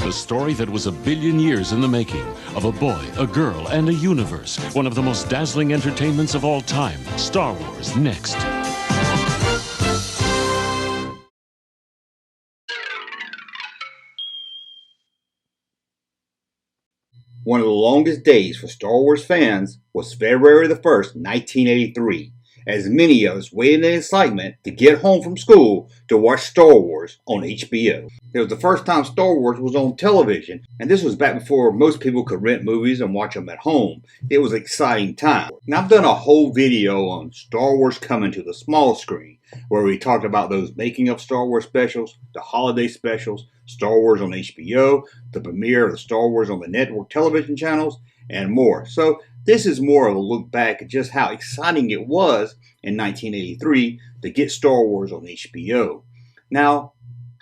The story that was a billion years in the making of a boy, a girl, and a universe. One of the most dazzling entertainments of all time. Star Wars next. One of the longest days for Star Wars fans was February the 1st, 1983, as many of us waited in excitement to get home from school to watch Star Wars on HBO. It was the first time Star Wars was on television, and this was back before most people could rent movies and watch them at home. It was an exciting time. Now, I've done a whole video on Star Wars coming to the small screen, where we talked about those making of Star Wars specials, the holiday specials, Star Wars on HBO, the premiere of the Star Wars on the network television channels, and more. So this is more of a look back at just how exciting it was in 1983 to get Star Wars on HBO. Now,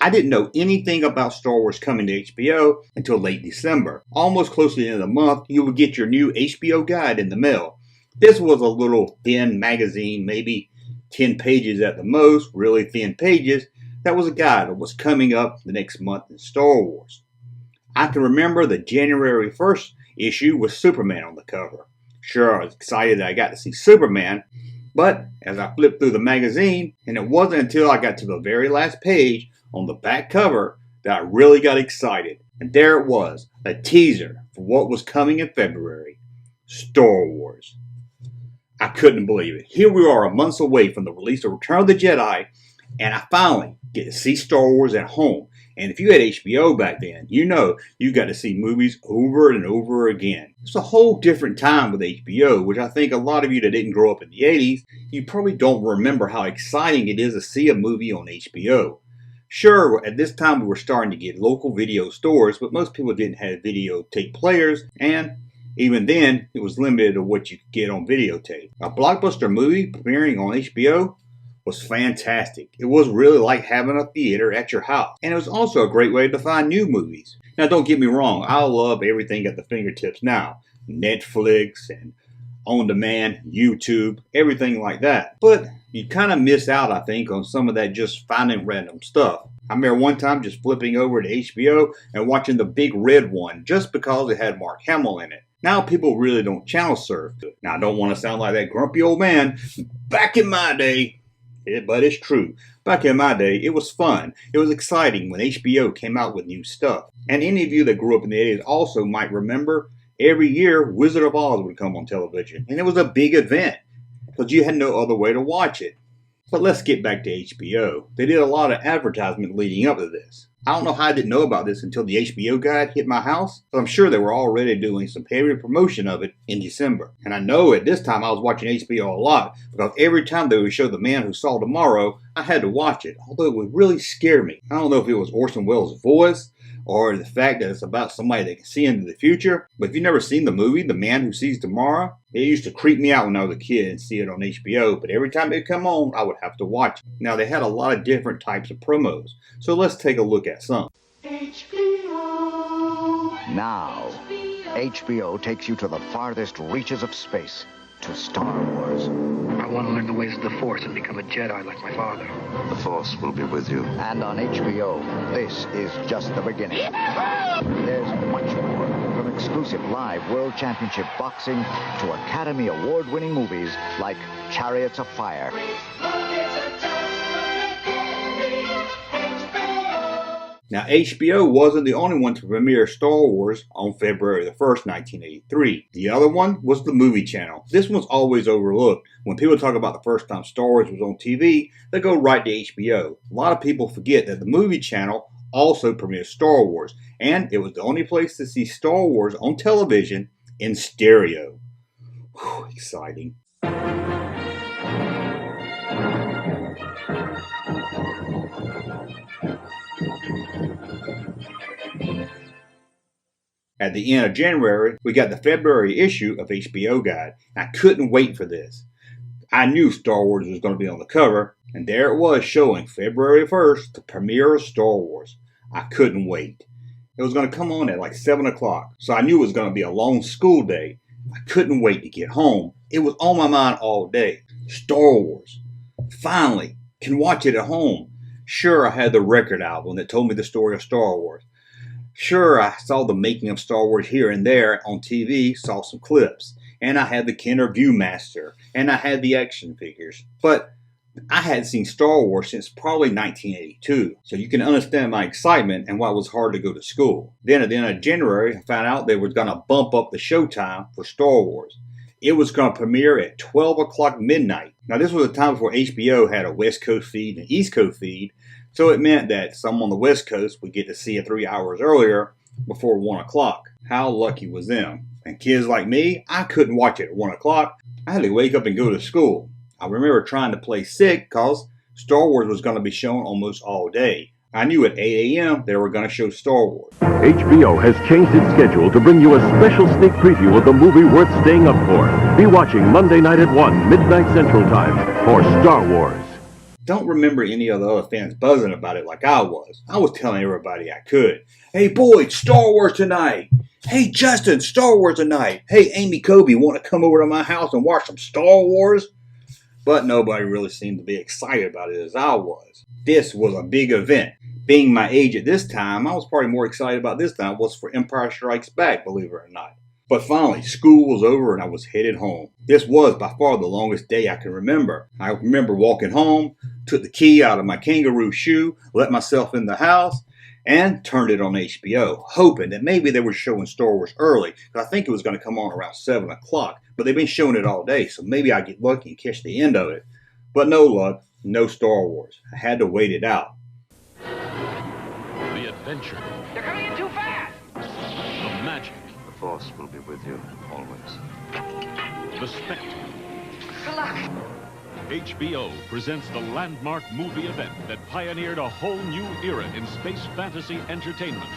I didn't know anything about Star Wars coming to HBO until late December. Almost close to the end of the month, you would get your new HBO guide in the mail. This was a little thin magazine, maybe 10 pages at the most, really thin pages. That was a guide of what's coming up the next month in Star Wars. I can remember the January 1st issue with Superman on the cover. Sure, I was excited that I got to see Superman, but as I flipped through the magazine, and it wasn't until I got to the very last page on the back cover that I really got excited. And there it was, a teaser for what was coming in February, Star Wars. I couldn't believe it. Here we are, a month away from the release of Return of the Jedi, and I finally get to see Star Wars at home. And if you had HBO back then, you know you got to see movies over and over again. It's a whole different time with HBO, which I think a lot of you that didn't grow up in the 80s, you probably don't remember how exciting it is to see a movie on HBO. Sure, at this time we were starting to get local video stores, but most people didn't have videotape players, and even then, it was limited to what you could get on videotape. A blockbuster movie premiering on HBO was fantastic. It was really like having a theater at your house. And it was also a great way to find new movies. Now, don't get me wrong, I love everything at the fingertips now. Netflix and on-demand, YouTube, everything like that. But you kind of miss out, I think, on some of that just finding random stuff. I remember one time just flipping over to HBO and watching the big red one just because it had Mark Hamill in it. Now people really don't channel surf. Now, I don't want to sound like that grumpy old man. Back in my day, but it's true. Back in my day, it was fun. It was exciting when HBO came out with new stuff. And any of you that grew up in the 80s also might remember every year Wizard of Oz would come on television. And it was a big event because you had no other way to watch it. But let's get back to HBO. They did a lot of advertisement leading up to this. I don't know how I didn't know about this until the HBO guide hit my house, but I'm sure they were already doing some heavy promotion of it in December. And I know at this time I was watching HBO a lot, because every time they would show The Man Who Saw Tomorrow, I had to watch it, although it would really scare me. I don't know if it was Orson Welles' voice, or the fact that it's about somebody that can see into the future. But if you've never seen the movie, The Man Who Sees Tomorrow, it used to creep me out when I was a kid and see it on HBO. But every time it would come on, I would have to watch it. Now, they had a lot of different types of promos. So let's take a look at some. HBO. Now, HBO takes you to the farthest reaches of space, to Star Wars. I want to learn the ways of the Force and become a Jedi like my father. The Force will be with you. And on HBO, this is just the beginning. There's much more, from exclusive live World Championship boxing to Academy Award-winning movies like Chariots of Fire. Now, HBO wasn't the only one to premiere Star Wars on February the 1st, 1983. The other one was the movie channel. This one's always overlooked. When people talk about the first time Star Wars was on TV, they go right to HBO. A lot of people forget that the movie channel also premiered Star Wars, and it was the only place to see Star Wars on television in stereo. Whew, exciting. At the end of January, we got the February issue of HBO Guide. I couldn't wait for this. I knew Star Wars was going to be on the cover, and there it was showing February 1st, the premiere of Star Wars. I couldn't wait. It was going to come on at like 7 o'clock, so I knew it was going to be a long school day. I couldn't wait to get home. It was on my mind all day. Star Wars. Finally, can watch it at home. Sure, I had the record album that told me the story of Star Wars. Sure, I saw the making of Star Wars here and there on TV, saw some clips, and I had the Kenner Viewmaster, and I had the action figures, but I hadn't seen Star Wars since probably 1982, so you can understand my excitement and why it was hard to go to school. Then at the end of January, I found out they were going to bump up the showtime for Star Wars. It was going to premiere at 12 o'clock midnight. Now this was a time before HBO had a West Coast feed and East Coast feed, so it meant that some on the West Coast would get to see it 3 hours earlier before 1 o'clock. How lucky was them? And kids like me, I couldn't watch it at 1 o'clock. I had to wake up and go to school. I remember trying to play sick because Star Wars was going to be shown almost all day. I knew at 8 a.m. they were going to show Star Wars. HBO has changed its schedule to bring you a special sneak preview of the movie worth staying up for. Be watching Monday night at 1, midnight Central Time, for Star Wars. Don't remember any of the other fans buzzing about it like I was. I was telling everybody I could. Hey boys, Star Wars tonight. Hey Justin, Star Wars tonight. Hey Amy Kobe, want to come over to my house and watch some Star Wars? But nobody really seemed to be excited about it as I was. This was a big event. Being my age at this time, I was probably more excited about this than I was for Empire Strikes Back, believe it or not. But finally, school was over and I was headed home. This was by far the longest day I can remember. I remember walking home, took the key out of my kangaroo shoe, let myself in the house, and turned it on HBO, hoping that maybe they were showing Star Wars early, because I think it was going to come on around 7 o'clock, but they've been showing it all day, so maybe I'd get lucky and catch the end of it. But no luck, no Star Wars. I had to wait it out. The adventure. You're coming in too fast! The magic. The Force will be with you, always. The spectacle. Good luck! HBO presents the landmark movie event that pioneered a whole new era in space fantasy entertainment.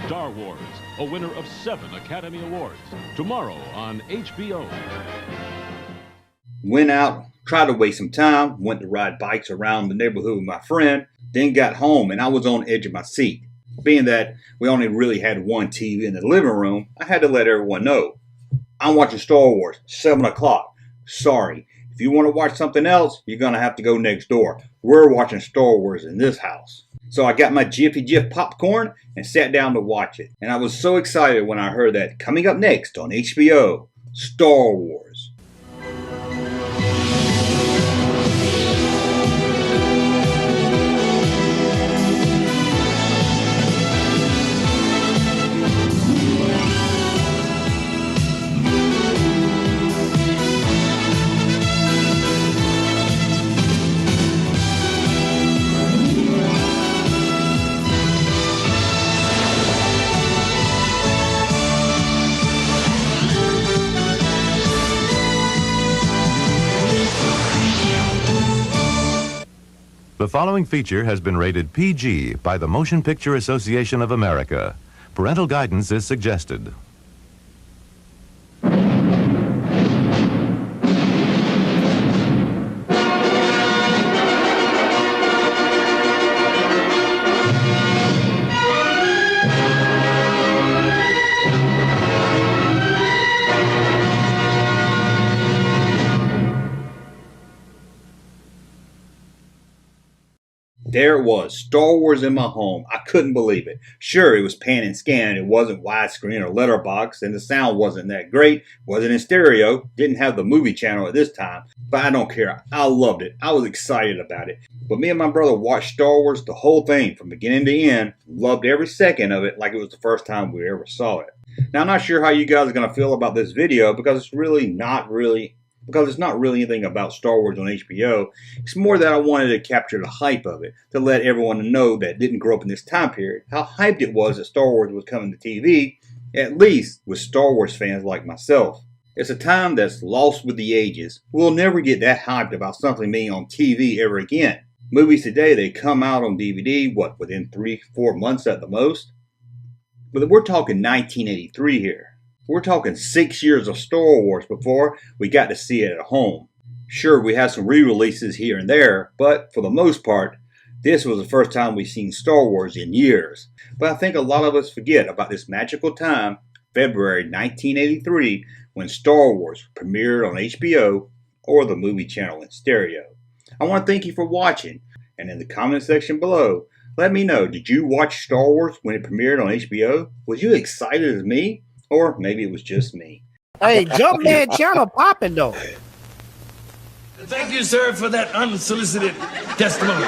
Star Wars, a winner of 7 Academy Awards. Tomorrow on HBO. Went out, tried to waste some time, went to ride bikes around the neighborhood with my friend, then got home and I was on the edge of my seat. Being that we only really had one TV in the living room, I had to let everyone know. I'm watching Star Wars, 7 o'clock. Sorry, if you want to watch something else, you're going to have to go next door. We're watching Star Wars in this house. So I got my Jiffy Jif popcorn and sat down to watch it. And I was so excited when I heard that coming up next on HBO, Star Wars. The following feature has been rated PG by the Motion Picture Association of America. Parental guidance is suggested. There it was, Star Wars in my home. I couldn't believe it. Sure, it was pan and scan. It wasn't widescreen or letterbox, and the sound wasn't that great. Wasn't in stereo. Didn't have the movie channel at this time. But I don't care. I loved it. I was excited about it. But me and my brother watched Star Wars, the whole thing, from beginning to end. Loved every second of it like it was the first time we ever saw it. Now, I'm not sure how you guys are going to feel about this video because it's not really anything about Star Wars on HBO. It's more that I wanted to capture the hype of it, to let everyone know that didn't grow up in this time period, how hyped it was that Star Wars was coming to TV, at least with Star Wars fans like myself. It's a time that's lost with the ages. We'll never get that hyped about something being on TV ever again. Movies today, they come out on DVD, within 3-4 months at the most? But we're talking 1983 here. We're talking 6 years of Star Wars before we got to see it at home. Sure, we had some re-releases here and there, but for the most part, this was the first time we've seen Star Wars in years. But I think a lot of us forget about this magical time, February 1983, when Star Wars premiered on HBO or the movie channel in stereo. I want to thank you for watching. And in the comment section below, let me know, did you watch Star Wars when it premiered on HBO? Was you excited as me? Or maybe it was just me. Hey, Junkman channel popping though. Thank you, sir, for that unsolicited testimony.